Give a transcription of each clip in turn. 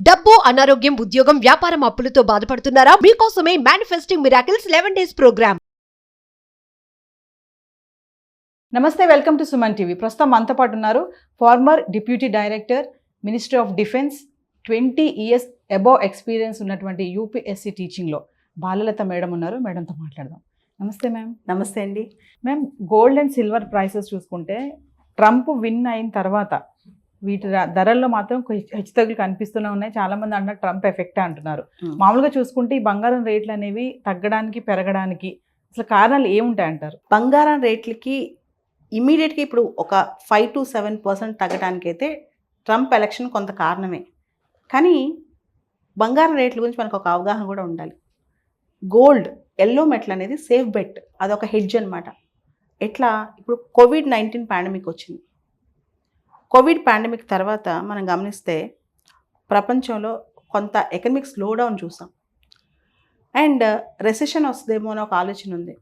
డబ్బు, అనారోగ్యం, ఉద్యోగం, వ్యాపారం అప్పులతో బాధపడుతున్నారా? మీకోసమే మేనిఫెస్టింగ్ మిరాకిల్స్ 11 days ప్రోగ్రామ్. నమస్తే, వెల్కమ్ టు సుమన్ టీవీ. ప్రస్తుతం మనతో పాటు ఉన్నారు former deputy director, ministry of defence, 20 years above experience ఉన్నటువంటి యూపీఎస్సీ టీచింగ్లో బాలలత మేడం ఉన్నారు. మేడంతో మాట్లాడదాం. నమస్తే మ్యామ్. నమస్తే అండి. Ma'am, gold and silver prices చూసుకుంటే ట్రంప్ విన్ అయిన తర్వాత వీటి ధరల్లో మాత్రం హెచ్చుతగ్గులు కనిపిస్తూనే ఉన్నాయి. చాలామంది అంటారు ట్రంప్ ఎఫెక్ట్ అంటున్నారు. మామూలుగా చూసుకుంటే ఈ బంగారం రేట్లు అనేవి తగ్గడానికి పెరగడానికి అసలు కారణాలు ఏముంటాయి అంటారు? బంగారం రేట్లకి ఇమీడియట్గా ఇప్పుడు ఒక 5 to 7% తగ్గడానికి అయితే ట్రంప్ ఎలక్షన్ కొంత కారణమే. కానీ బంగారం రేట్ల గురించి మనకు ఒక అవగాహన కూడా ఉండాలి. గోల్డ్, ఎల్లో మెటల్ అనేది సేఫ్ బెట్, అదొక హెడ్జ్ అనమాట. ఎట్లా, ఇప్పుడు COVID-19 పాండమిక్ వచ్చింది. కోవిడ్ పాండమిక్ తర్వాత మనం గమనిస్తే ప్రపంచంలో కొంత ఎకనామిక్ స్లో డౌన్ చూసాం. అండ్ రెసెషన్ వస్తుందేమో అని ఒక ఆలోచన ఉంది.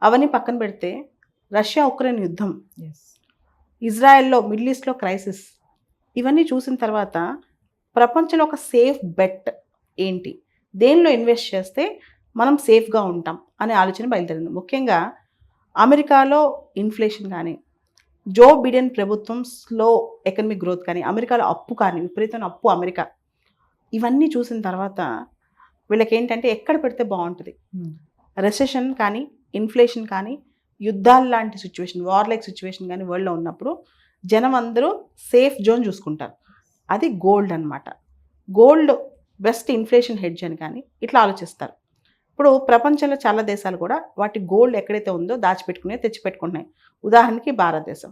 అవన్నీ పక్కన పెడితే రష్యా ఉక్రెయిన్ యుద్ధం, ఇజ్రాయెల్లో, మిడిల్ ఈస్ట్లో క్రైసిస్, ఇవన్నీ చూసిన తర్వాత ప్రపంచంలో ఒక సేఫ్ బెట్ ఏంటి, దేనిలో ఇన్వెస్ట్ చేస్తే మనం సేఫ్గా ఉంటాం అనే ఆలోచన బయలుదేరింది. ముఖ్యంగా అమెరికాలో ఇన్ఫ్లేషన్ కానీ, జో బిడెన్ ప్రభుత్వం స్లో ఎకనమిక్ గ్రోత్ కానీ, అమెరికాలో అప్పు కానీ, విపరీతమైన అప్పు అమెరికా, ఇవన్నీ చూసిన తర్వాత వీళ్ళకి ఏంటంటే ఎక్కడ పెడితే బాగుంటుంది, రెసెషన్ కానీ, ఇన్ఫ్లేషన్ కానీ, యుద్ధాలు లాంటి సిచ్యువేషన్, వార్ లైక్ సిచ్యువేషన్ కానీ వరల్డ్లో ఉన్నప్పుడు జనం అందరూ సేఫ్ జోన్ చూసుకుంటారు. అది గోల్డ్ అనమాట. గోల్డ్ బెస్ట్ ఇన్ఫ్లేషన్ హెడ్జ్ అని కానీ ఇట్లా ఆలోచిస్తారు. ఇప్పుడు ప్రపంచంలో చాలా దేశాలు కూడా వాటి గోల్డ్ ఎక్కడైతే ఉందో దాచిపెట్టుకునే తెచ్చిపెట్టుకుంటున్నాయి. ఉదాహరణకి భారతదేశం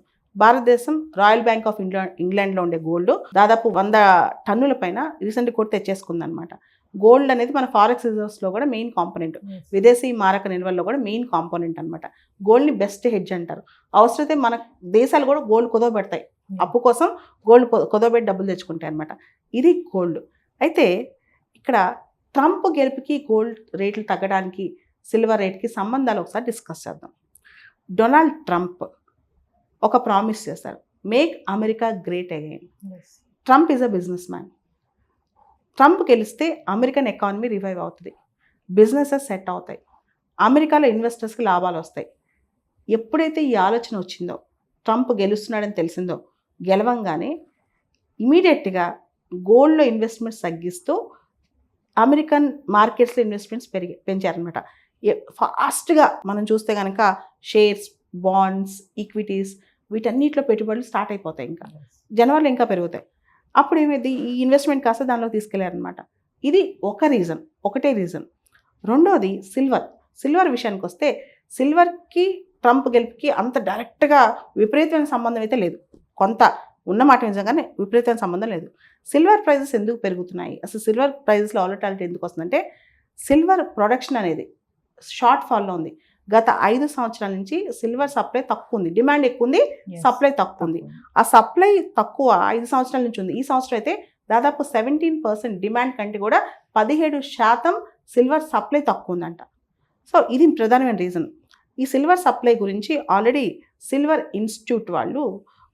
రాయల్ బ్యాంక్ ఆఫ్ ఇంగ్లాండ్లో ఉండే గోల్డ్ దాదాపు 100 టన్నుల పైన రీసెంట్గా కూడా తెచ్చేసుకుందనమాట. గోల్డ్ అనేది మన ఫారెక్స్ రిజర్వ్స్లో కూడా మెయిన్ కాంపోనెంట్, విదేశీ మారక నిల్వల్లో కూడా మెయిన్ కాంపోనెంట్ అనమాట. గోల్డ్ని బెస్ట్ హెడ్జ్ అంటారు. అవసరమైతే మన దేశాలు కూడా గోల్డ్ కుదవబెడతాయి, అప్పు కోసం గోల్డ్ కుదవబెట్టి డబ్బులు తెచ్చుకుంటాయి అనమాట. ఇది గోల్డ్. అయితే ఇక్కడ ట్రంప్ గెలుపుకి గోల్డ్ రేట్లు తగ్గడానికి, సిల్వర్ రేట్కి సంబంధాలు ఒకసారి డిస్కస్ చేద్దాం. డొనాల్డ్ ట్రంప్ ఒక ప్రామిస్ చేశారు, make America great again. Trump is a business man. Trump గెలిస్తే అమెరికన్ ఎకానమీ రివైవ్ అవుతుంది, బిజినెసెస్ సెట్ అవుతాయి, అమెరికాలో ఇన్వెస్టర్స్కి లాభాలు వస్తాయి. ఎప్పుడైతే ఈ ఆలోచన వచ్చిందో, ట్రంప్ గెలుస్తున్నాడని తెలిసిందో, గెలవంగానే ఇమీడియట్గా గోల్డ్లో ఇన్వెస్ట్మెంట్స్ తగ్గిస్తూ అమెరికన్ మార్కెట్స్లో ఇన్వెస్ట్మెంట్స్ పెంచారనమాట. ఫాస్ట్గా మనం చూస్తే కనుక షేర్స్, బాండ్స్, ఈక్విటీస్, వీటన్నిటిలో పెట్టుబడులు స్టార్ట్ అయిపోతాయి. ఇంకా జనవరిలో ఇంకా పెరుగుతాయి. అప్పుడు ఏమైంది, ఈ ఇన్వెస్ట్మెంట్ కాస్త దానిలో తీసుకెళ్లారనమాట. ఇది ఒకటే రీజన్. రెండోది సిల్వర్ విషయానికి వస్తే, సిల్వర్కి ట్రంప్ గెలుపుకి అంత డైరెక్ట్గా విపరీతమైన సంబంధం అయితే లేదు. కొంత ఉన్నమాట నిజంగానే, విపరీతమైన సంబంధం లేదు. సిల్వర్ ప్రైజెస్ ఎందుకు పెరుగుతున్నాయి, అసలు సిల్వర్ ప్రైజెస్లో వాలటాలిటీ ఎందుకు వస్తుందంటే, సిల్వర్ ప్రొడక్షన్ అనేది షార్ట్ ఫాల్లో ఉంది. గత 5 సంవత్సరాల నుంచి సిల్వర్ సప్లై తక్కువ ఉంది, డిమాండ్ ఎక్కువ ఉంది, సప్లై తక్కువ ఉంది. ఆ సప్లై తక్కువ 5 సంవత్సరాల నుంచి ఉంది. ఈ సంవత్సరం అయితే దాదాపు 17% డిమాండ్ కంటే కూడా 17% సిల్వర్ సప్లై తక్కువ ఉందంట. సో ఇది ప్రధానమైన రీజన్. ఈ సిల్వర్ సప్లై గురించి ఆల్రెడీ సిల్వర్ ఇన్స్టిట్యూట్ వాళ్ళు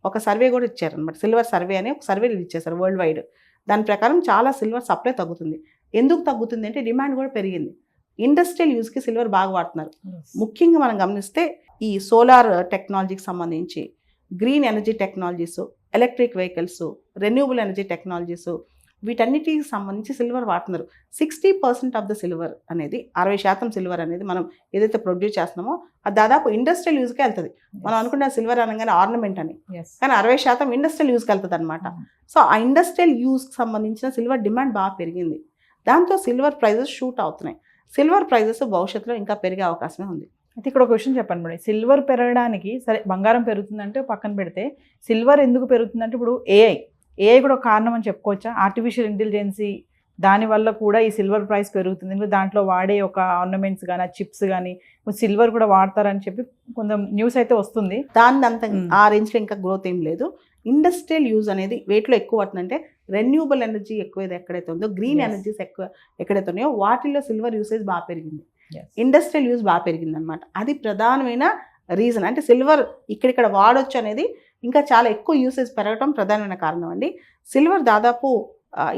ఒక సర్వే కూడా ఇచ్చారనమాట. సిల్వర్ సర్వే అని ఒక సర్వే ఇచ్చేసారు వరల్డ్ వైడ్. దాని ప్రకారం చాలా సిల్వర్ సప్లై తగ్గుతుంది. ఎందుకు తగ్గుతుంది అంటే డిమాండ్ కూడా పెరిగింది. ఇండస్ట్రియల్ యూజ్కి సిల్వర్ బాగా వాడుతున్నారు. ముఖ్యంగా మనం గమనిస్తే ఈ సోలార్ టెక్నాలజీకి సంబంధించి, green energy technologies, electric vehicles, renewable energy technologies, వీటన్నిటికి సంబంధించి సిల్వర్ వాడుతున్నారు. 60% ఆఫ్ ద సిల్వర్ అనేది, 60% సిల్వర్ అనేది మనం ఏదైతే ప్రొడ్యూస్ చేస్తున్నామో అది దాదాపు ఇండస్ట్రియల్ యూజ్కే వెళ్తుంది. మనం అనుకున్న సిల్వర్ అనగానే ఆర్నమెంట్ అని, కానీ 60% ఇండస్ట్రియల్ యూజ్కి వెళ్తుంది అనమాట. సో ఆ ఇండస్ట్రియల్ యూజ్కి సంబంధించిన సిల్వర్ డిమాండ్ బాగా పెరిగింది. దాంతో సిల్వర్ ప్రైజెస్ షూట్ అవుతున్నాయి. సిల్వర్ ప్రైజెస్ భవిష్యత్తులో ఇంకా పెరిగే అవకాశమే ఉంది. అయితే ఇక్కడ ఒక క్వశ్చన్ చెప్పండి మేడం. సిల్వర్ పెరగడానికి, సరే బంగారం పెరుగుతుందంటే పక్కన పెడితే, సిల్వర్ ఎందుకు పెరుగుతుందంటే ఇప్పుడు ఏఐ కూడా ఒక కారణం అని చెప్పుకోవచ్చా? ఆర్టిఫిషియల్ ఇంటెలిజెన్సీ, దానివల్ల కూడా ఈ సిల్వర్ ప్రైస్ పెరుగుతుంది. ఎందుకంటే దాంట్లో వాడే ఒక ఆర్నమెంట్స్ కానీ, చిప్స్ కానీ సిల్వర్ కూడా వాడతారని చెప్పి కొంచెం న్యూస్ అయితే వస్తుంది. దాని అంత ఆ రేంజ్లో ఇంకా గ్రోత్ ఏం లేదు. ఇండస్ట్రియల్ యూజ్ అనేది వేటిలో ఎక్కువ పడుతుందంటే, రెన్యూబుల్ ఎనర్జీ ఎక్కువ ఎక్కడైతే ఉందో, గ్రీన్ ఎనర్జీస్ ఎక్కువ ఎక్కడైతే ఉన్నాయో వాటిల్లో సిల్వర్ యూసేజ్ బాగా పెరిగింది. ఇండస్ట్రియల్ యూజ్ బాగా పెరిగింది అనమాట. అది ప్రధానమైన రీజన్. అంటే సిల్వర్ ఇక్కడిక్కడ వాడొచ్చు అనేది ఇంకా చాలా ఎక్కువ యూసేజ్ పెరగటం ప్రధానమైన కారణం అండి. సిల్వర్ దాదాపు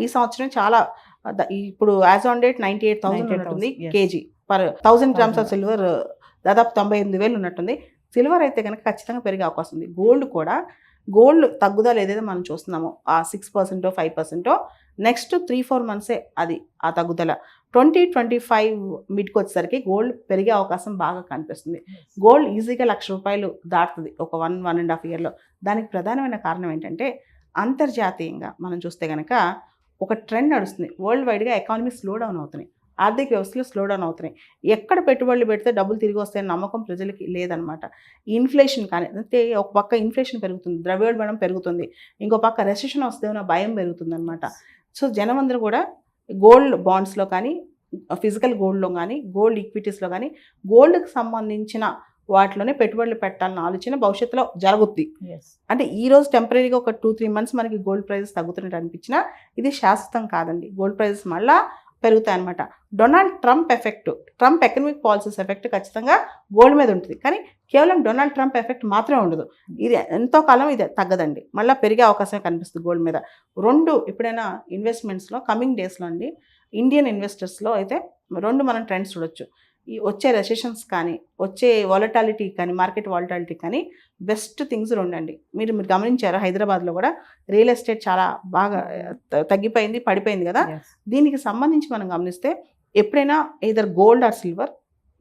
ఈ సంవత్సరం చాలా ఇప్పుడు యాజ్ ఆన్ డేట్ 98,000 ఉన్నట్టుంది yes. KG per 1000 grams of silver దాదాపు 98,000 ఉన్నట్టుంది. సిల్వర్ అయితే కనుక ఖచ్చితంగా పెరిగే అవకాశం ఉంది. గోల్డ్ తగ్గుదల ఏదైతే మనం చూస్తున్నామో ఆ 6% 5% నెక్స్ట్ 3-4 మంత్సే అది ఆ తగ్గుదల. 2025 మిడ్కి వచ్చేసరికి గోల్డ్ పెరిగే అవకాశం బాగా కనిపిస్తుంది. గోల్డ్ ఈజీగా ₹1,00,000 దాటుతుంది ఒక 1.5 ఇయర్లో. దానికి ప్రధానమైన కారణం ఏంటంటే అంతర్జాతీయంగా మనం చూస్తే కనుక ఒక ట్రెండ్ నడుస్తుంది. వరల్డ్ వైడ్గా ఎకానమీ స్లో డౌన్ అవుతున్నాయి, ఆర్థిక వ్యవస్థలు స్లో డౌన్ అవుతున్నాయి. ఎక్కడ పెట్టుబడులు పెడితే డబ్బులు తిరిగి వస్తాయని నమ్మకం ప్రజలకి లేదనమాట. ఇన్ఫ్లేషన్ కానీ అంటే ఒక పక్క ఇన్ఫ్లేషన్ పెరుగుతుంది, ద్రవ్యోల్బణం పెరుగుతుంది, ఇంకో పక్క రెసెషన్ వస్తుందేమో భయం పెరుగుతుంది అనమాట. సో జనం అందరూ కూడా గోల్డ్ బాండ్స్లో కానీ ఫిజికల్ గోల్డ్లో కానీ గోల్డ్ ఈక్విటీస్లో కానీ గోల్డ్కి సంబంధించిన వాటిలోనే పెట్టుబడులు పెట్టాలన్న ఆలోచన భవిష్యత్తులో జరుగుద్ది. అంటే ఈ రోజు టెంపరీగా ఒక 2-3 మంత్స్ మనకి గోల్డ్ ప్రైజెస్ తగ్గుతున్నట్టు అనిపించినా ఇది శాశ్వతం కాదండి. గోల్డ్ ప్రైజెస్ మళ్ళా పెరుగుతాయి అనమాట. Donald Trump economic policies effect ఖచ్చితంగా గోల్డ్ మీద ఉంటుంది, కానీ కేవలం డొనాల్డ్ ట్రంప్ ఎఫెక్ట్ మాత్రమే ఉండదు. ఇది ఎంతో కాలం ఇది తగ్గదండి, మళ్ళీ పెరిగే అవకాశం కనిపిస్తుంది గోల్డ్ మీద. ఎప్పుడైనా ఇన్వెస్ట్మెంట్స్లో కమింగ్ డేస్లో అండి ఇండియన్ ఇన్వెస్టర్స్లో అయితే మనం ట్రెండ్స్ చూడొచ్చు. ఈ వచ్చే రెసెషన్స్ కానీ వచ్చే వాలటాలిటీ కానీ మార్కెట్ వాలటాలిటీ కానీ బెస్ట్ థింగ్స్ అండి. మీరు గమనించారా, హైదరాబాద్లో కూడా రియల్ ఎస్టేట్ చాలా బాగా తగ్గిపోయింది, పడిపోయింది కదా. దీనికి సంబంధించి మనం గమనిస్తే ఎప్పుడైనా either గోల్డ్ ఆర్ సిల్వర్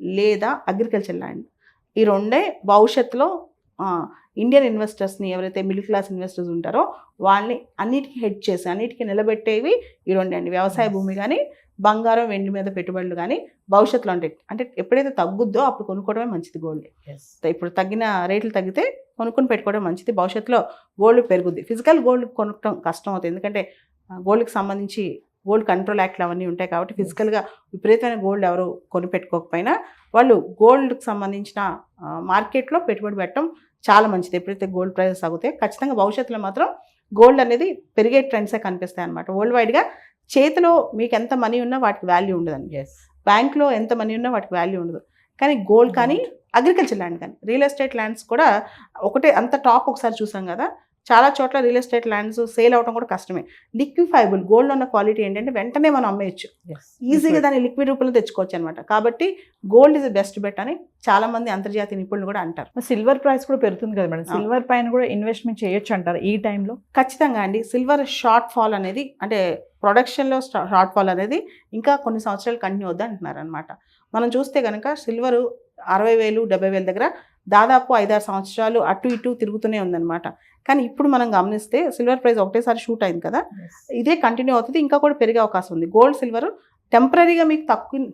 లేదా అగ్రికల్చర్ ల్యాండ్, ఈ రెండే భవిష్యత్తులో ఇండియన్ ఇన్వెస్టర్స్ని ఎవరైతే మిడిల్ క్లాస్ ఇన్వెస్టర్స్ ఉంటారో వాళ్ళని అన్నిటికీ హెడ్ చేసి అన్నిటికీ నిలబెట్టేవి ఈ రెండే అండి. వ్యవసాయ భూమి కానీ బంగారం వెండి మీద పెట్టుబడులు కానీ భవిష్యత్తులో అంటే ఎప్పుడైతే తగ్గుద్దో అప్పుడు కొనుక్కోవడమే మంచిది గోల్డ్. ఇప్పుడు రేట్లు తగ్గితే కొనుక్కొని పెట్టుకోవడం మంచిది. భవిష్యత్తులో గోల్డ్ పెరుగుద్ది. ఫిజికల్ గోల్డ్ కొనుక్కడం కష్టం అవుతుంది, ఎందుకంటే గోల్డ్కి సంబంధించి గోల్డ్ కంట్రోల్ యాక్ట్లు అవన్నీ ఉంటాయి కాబట్టి ఫిజికల్గా విపరీతమైన గోల్డ్ ఎవరు కొనిపెట్టుకోకపోయినా వాళ్ళు గోల్డ్కి సంబంధించిన మార్కెట్లో పెట్టుబడి పెట్టడం చాలా మంచిది. ఎప్పుడైతే గోల్డ్ ప్రైజెస్ తగ్గుతాయి ఖచ్చితంగా భవిష్యత్తులో మాత్రం గోల్డ్ అనేది పెరిగే ట్రెండ్సే కనిపిస్తాయి అనమాట. వరల్డ్ వైడ్గా చేతిలో మీకు ఎంత మనీ ఉన్నా వాటికి వాల్యూ ఉండదండి. బ్యాంక్లో ఎంత మనీ ఉన్నా వాటికి వాల్యూ ఉండదు. కానీ గోల్డ్ కానీ అగ్రికల్చర్ ల్యాండ్ కానీ రియల్ ఎస్టేట్ ల్యాండ్స్ కూడా ఒకటే అంత టాప్ ఒకసారి చూసాం కదా, చాలా చోట్ల రియల్ ఎస్టేట్ ల్యాండ్స్ సేల్ అవడం కూడా కష్టమే. లిక్విఫైబుల్ గోల్డ్లో ఉన్న క్వాలిటీ ఏంటంటే వెంటనే మనం అమ్మేయచ్చు, ఈజీగా దాన్ని లిక్విడ్ రూపంలో తెచ్చుకోవచ్చు అనమాట. కాబట్టి గోల్డ్ ఈజ్ బెస్ట్ బెట్ అని చాలా మంది అంతర్జాతీయ నిపుణులు కూడా అంటారు. సిల్వర్ ప్రైస్ కూడా పెరుగుతుంది కదా మేడం, సిల్వర్ పైన కూడా ఇన్వెస్ట్మెంట్ చేయొచ్చు అంటారు ఈ టైంలో? ఖచ్చితంగా అండి. సిల్వర్ షార్ట్ ఫాల్ అనేది అంటే ప్రొడక్షన్లో షార్ట్ ఫాల్ అనేది ఇంకా కొన్ని సంవత్సరాలు కంటిన్యూ అవుద్ది అంటున్నారు అనమాట. మనం చూస్తే కనుక సిల్వరు 60,000 70,000 దగ్గర దాదాపు 5-6 సంవత్సరాలు అటు ఇటు తిరుగుతూనే ఉందన్నమాట. కానీ ఇప్పుడు మనం గమనిస్తే సిల్వర్ ప్రైస్ ఒకటేసారి షూట్ అయింది కదా, ఇదే కంటిన్యూ అవుతుంది, ఇంకా కూడా పెరిగే అవకాశం ఉంది. గోల్డ్ సిల్వర్ టెంపరీగా మీకు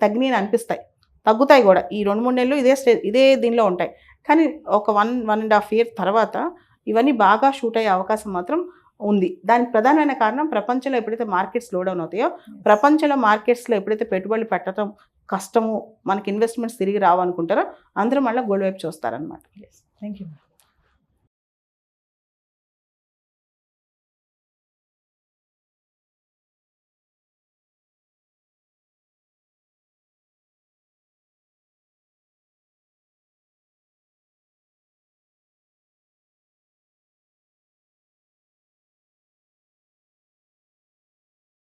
తగ్గినాయి అనిపిస్తాయి, తగ్గుతాయి కూడా. ఈ 2-3 నెలలు ఇదే దీనిలో ఉంటాయి. కానీ ఒక 1.5 ఇయర్ తర్వాత ఇవన్నీ బాగా షూట్ అయ్యే అవకాశం మాత్రం ఉంది. దానికి ప్రధానమైన కారణం ప్రపంచంలో ఎప్పుడైతే మార్కెట్స్ స్లో డౌన్ అవుతాయో, ప్రపంచంలో మార్కెట్స్లో ఎప్పుడైతే పెట్టుబడులు పెట్టడం కష్టము, మనకి ఇన్వెస్ట్మెంట్స్ తిరిగి రావనుకుంటారో అందరూ మళ్ళీ గోల్డ్ వైపు చూస్తారనమాట. Thank you.